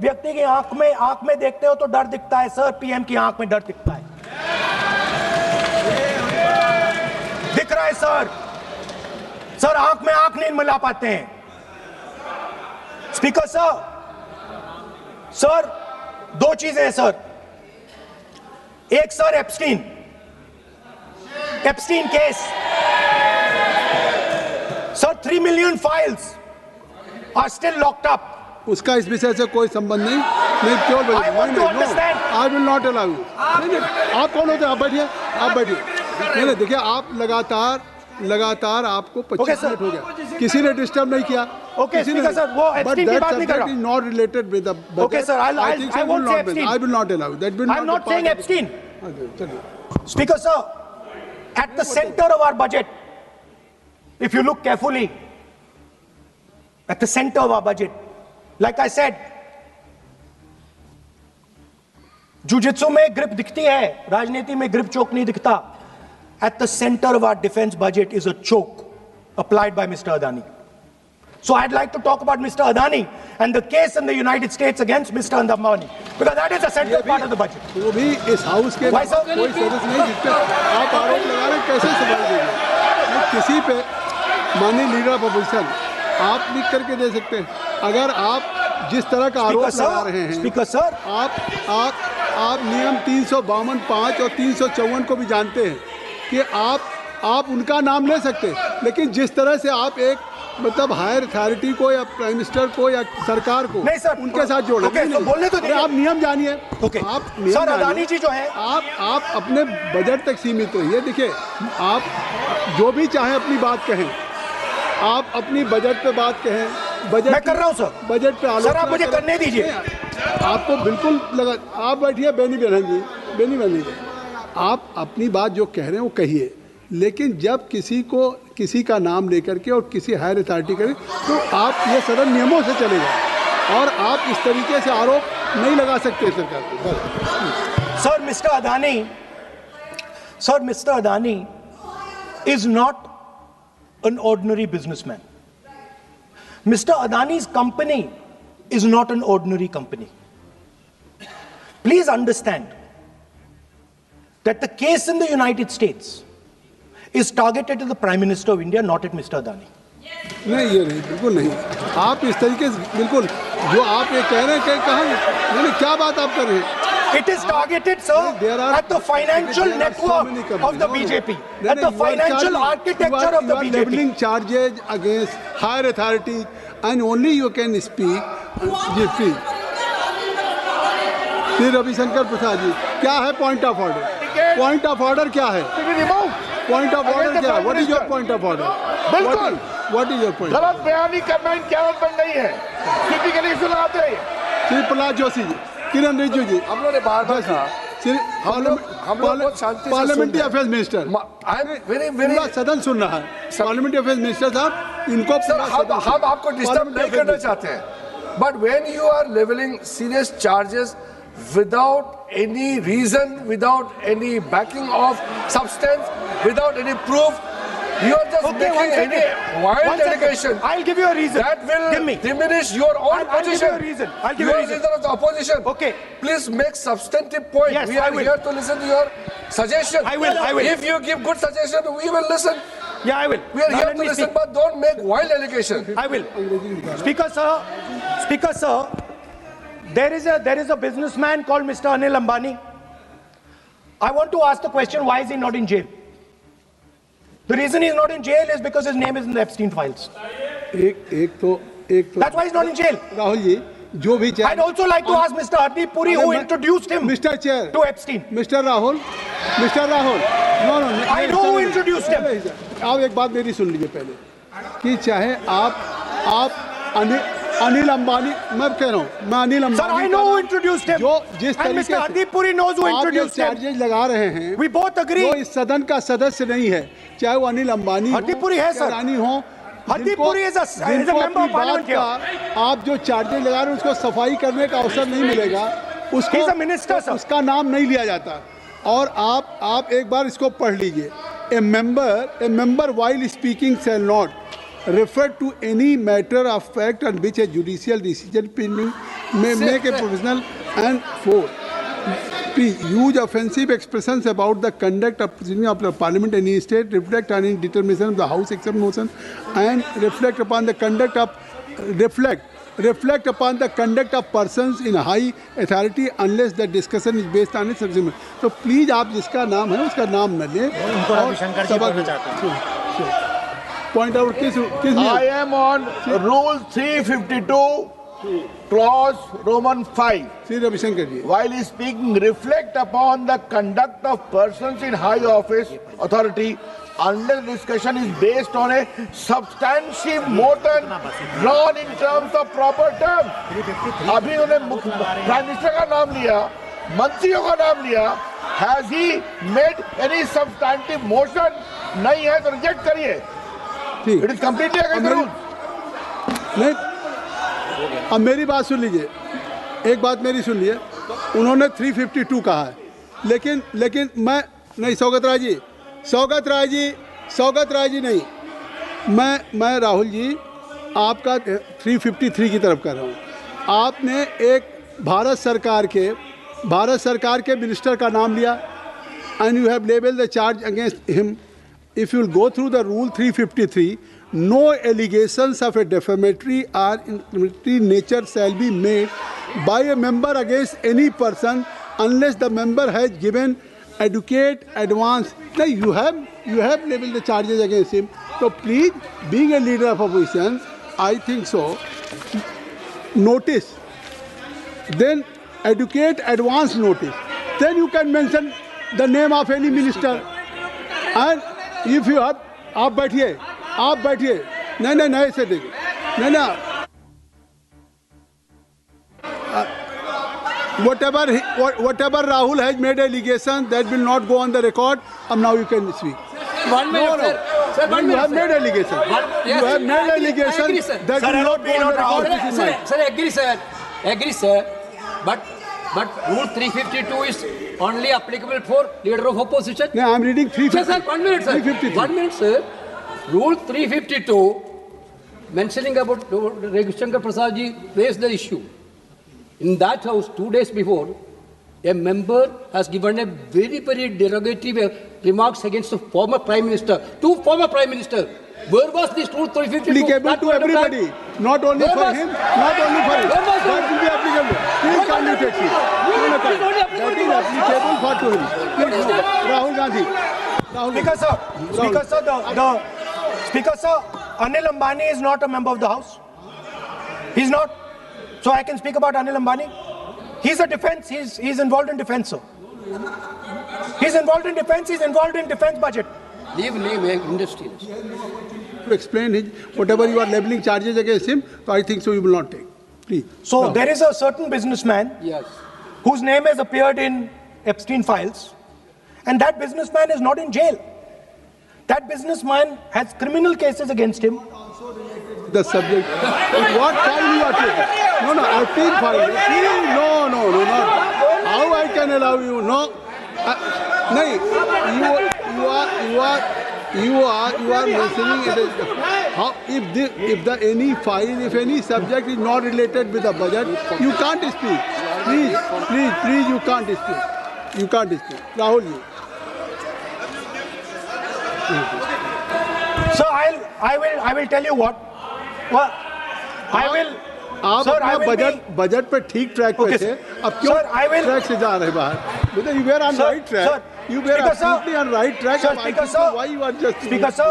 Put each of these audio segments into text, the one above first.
व्यक्ति की आंख में देखते हो तो डर दिखता है सर, पीएम की आंख में डर दिखता है, दिख रहा है सर। सर आंख में आंख नहीं मिला पाते हैं। स्पीकर सर दो चीजें हैं सर। एक sir Epstein case sir, 3 million files are still locked up. उसका इस विषय से कोई संबंध नहीं। नहीं क्यों बोल? I will not allow you. आप कौन होते हैं? आप बैठिए, आप बैठिए। नहीं देखिए, आप लगातार आपको 25 मिनट हो गया, किसी ने डिस्टर्ब नहीं किया। ओके स्पीकर सर, वो एप्स्टीन की बात नहीं कर रहा। Is not related with the budget. Okay sir, I won't say Epstein. I will not allow that. Will I'm not saying Epstein. चलिए। Speaker sir, at the center of our budget, if you look carefully, at the center of our budget, like I said, jujitsu में grip दिखती है, राजनीति में grip चोक नहीं दिखता। At the center of our defense budget is a choke applied by Mr. Adani. So I'd like to talk about Mr. Adani and the case in the United States against Mr. Ambani, because that is a central part of the budget. वो भी इस house के कोई सदस्य नहीं, जिस पे आप आरोप लगा रहे हैं, कैसे सवाल देंगे? किसी पे माननीय लीडर ऑफ अपोजिशन आप लिख करके दे सकते हैं। अगर आप जिस तरह का आरोप लगा रहे हैं, स्पीकर सर, आप नियम 352, 5 और 354 को भी जानते हैं कि आप उनका नाम ले सकते, लेकिन जिस तरह से आप एक मतलब हायर अथॉरिटी को या प्राइम मिनिस्टर को या सरकार को नहीं सर, उनके साथ जोड़ okay, तो बोलने तो आप नियम जानिए। okay. आप सर अदानी जी जो है, आप अपने बजट तक सीमित रहिए। देखिए, आप जो भी चाहे अपनी बात कहें, आप अपनी बजट पे बात कहें। बजट मैं कर रहा हूं सर, बजट पे आलोचना सर आप मुझे करने दीजिए। आपको बिल्कुल लगा, आप बैठिए बेनी बहन जी, आप अपनी बात जो कह रहे हैं वो कहिए, लेकिन जब किसी का नाम लेकर के और किसी हायर अथॉरिटी करें तो आप ये सदन नियमों से चलेगा और आप इस तरीके से आरोप नहीं लगा सकते सरकार को। Sir mister Adani is not an ordinary businessman. Mr. Adani's company is not an ordinary company. Please understand that the case in the United States is targeted at the Prime Minister of India, not at Mr. Adani. नहीं, ये नहीं, बिल्कुल नहीं। आप इस तरीके से बिल्कुल जो आप ये कह रहे हैं, कहाँ क्या बात आप कर रहे हैं? It is targeted, sir, at the financial network of the BJP, at the financial architecture of the BJP. You are leveling charges against higher authorities, and only you can speak. Shri Ravishankar Prasad ji, क्या है point of order? Point of order क्या है? Point of order क्या है? What is your point of order? बिल्कुल, what is your point? गलत बयानी करना इनकी आदत बन गई है, टिपिकली सुनाते हैं। श्री प्रहलाद जोशी जी, किरण रिजिजू जी, हम लोगों ने बार-बार कहा, हम लोग बहुत शांति से parliamentary affairs minister, I am very सदन सुन रहा है। पार्लियामेंट्री अफेयर्स मिनिस्टर साहब, इनको हम आपको डिस्टर्ब नहीं करना चाहते हैं, but when you are levelling serious charges without any reason, without any backing of substance, without any proof, you are just making any wild allegation. I'll give you a reason. That will diminish your own position. I'll give you a reason. I'll give you a reason. You are leader of the opposition. Okay. Please make substantive point. Yes, we are here to listen to your suggestion. I will. If you give good suggestion, we will listen. Yeah, I will. We are here to listen, but don't make wild allegation. I will. Speaker sir, there is a businessman called Mr. Anil Ambani. I want to ask the question, why is he not in jail? The reason he's not in jail is because his name is in the Epstein files. एक तो That's why he's not in jail. Rahul ji, जो भी I'd also like to ask Mr. Hardeep Puri, who introduced him Mr. Chair to Epstein. Mr. Rahul, no, I know who introduced him. आप एक बात मेरी सुन लीजिए पहले, कि चाहे आप अनिल अंबानी, मैं कह रहा हूँ, मैं Anil Ambani, Sir, I know who introduced him. जो जिस and तरीके Mr. Hardeep Puri knows who introduced him. Charges लगा रहे हैं, We both agree. वो इस सदन का सदस्य नहीं है, चाहे वो अनिल अंबानी Hardeep Puri है सर, रानी हो, Hardeep Puri is a member of parliament here. आप जो चार्जेज लगा रहे हैं उसको सफाई करने का अवसर नहीं मिलेगा, उसको He's a minister, sir. उसका नाम नहीं लिया जाता। और आप एक बार इसको पढ़ लीजिए, ए member while speaking shall not refer to any matter of fact on which a judicial decision pending may make a provisional and 4. Please use offensive expressions about the conduct of proceeding of the Parliament in any state, reflect on any determination of the House except motion, and reflect upon the conduct of persons in high authority unless the discussion is based on its subject. So please आप जिसका नाम है उसका नाम न लें और सबक point out किस I am on Rule 352, Clause Roman 5. Shri Ravishankar ji While speaking, reflect upon the conduct of persons in high office authority unless discussion is based on a substantive motion drawn in terms of proper terms. अभी उन्होंने prime minister का नाम लिया, मंत्रियों का नाम लिया. Has he made any substantive motion? नहीं है तो रिजेक्ट करिए. ठीक It is completely against the rules. नहीं अब मेरी बात सुन लीजिए, एक बात मेरी सुन लीजिए. उन्होंने 352 कहा है, लेकिन मैं नहीं सौगत राय जी नहीं, मैं राहुल जी आपका 353 की तरफ कर रहा हूँ. आपने एक भारत सरकार के मिनिस्टर का नाम लिया and you have labeled the charge against him. If you will go through the rule 353, no allegations of a defamatory or incriminatory nature shall be made by a member against any person unless the member has given adequate advance. Now you have labeled the charges against him. So please, being a leader of opposition, I think so. Notice, then adequate advance notice. Then you can mention the name of any minister. And if you have, आप बैठिए, नहीं ऐसे देखिए, नहीं whatever Rahul has made allegation that will not go on the record. Now you can speak. 1 minute, sir. Sir, 1 You minute, have sir. made allegation. Yes, You have I made agree, allegation sir. that will not go on the record. This is right. Sir, agree, sir. But Rule 352 is only applicable for leader of opposition. No, I am reading 350. Sir, 1 minute, sir. 353. 1 minute, sir. Rule 352, mentioning about Ravi Shankar Prasad ji raised the issue. In that house, 2 days before, a member has given a very, very derogatory remarks against the former Prime Minister, two former Prime Minister. Where was this Rule 352? Applicable to everybody, not only for him, not only for him. Where was That will be applicable. Please come to taxi. That is applicable for to him. Please, no. Rahul Gandhi. Speaker sir, Anil Ambani is not a member of the House. He's not. So I can speak about Anil Ambani. He's a defense. He's involved in defense, sir. He's involved in defense. He's involved in defense budget. Leave industry. To explain his whatever you are labeling charges against him, so I think so you will not take. Please. So there is a certain businessman Yes. whose name has appeared in Epstein files, and that businessman is not in jail. That businessman has criminal cases against him. The subject. What file you are taking? No, Epstein file. No, not. How I can allow you? No. No. You are mentioning it is how if any subject is not related with the budget, you can't speak. Please, you can't speak. You can't speak. Rahul ji. So I will tell you what. Well, I will. आप Sir, I अपना will budget पर ठीक track पे Okay, थे, sir. अब क्यों Sir, I will- track से जा रहे बाहर? You were on Sir, right track. sir, You were Speaker, sir. absolutely on right track. Sir, अब I Speaker, think sir. why you are just Speaker sir,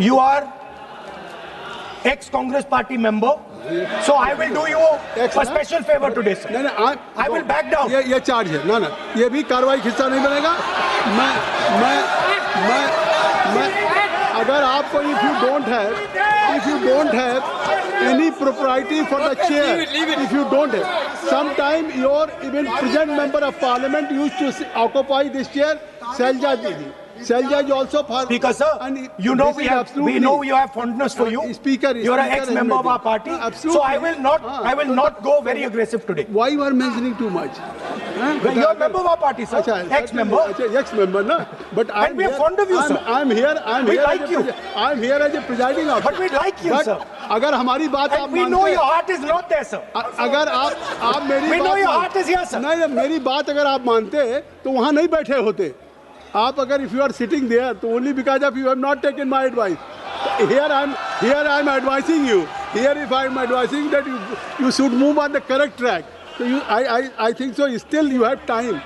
you are ex-Congress party member. So I will do you a special favor today, sir. नहीं, I will back down. ये charge है ना ये भी कार्रवाई का हिस्सा नहीं बनेगा. मैं अगर आपको if you don't have any propriety for the chair, if you don't have, sometime your even present member of parliament used to occupy this chair, Selja Didi. Selja is also for Speaker sir, and you know this we is have absolutely- fondness for you. Speaker, You're an Speaker ex-member of our has party. made it. So I Absolutely. will not go very aggressive today. Why you are mentioning too much? You're a member of our party, sir. Ex-member. Ex-member, na? But And we are fond of you, sir. I'm here. We like you. I'm here as a presiding officer. But we like you, But sir. अगर हमारी बात आप And we know your heart is not there, sir. अगर आप मेरी We know बात your मान- heart is here, sir. नहीं, मेरी बात अगर आप मानते तो वहाँ नहीं बैठे होते आप अगर if you are sitting there तो only because of you have not taken my advice. Here I'm advising you. Here if I'm advising that you should move on the correct track. So I think so still you have time.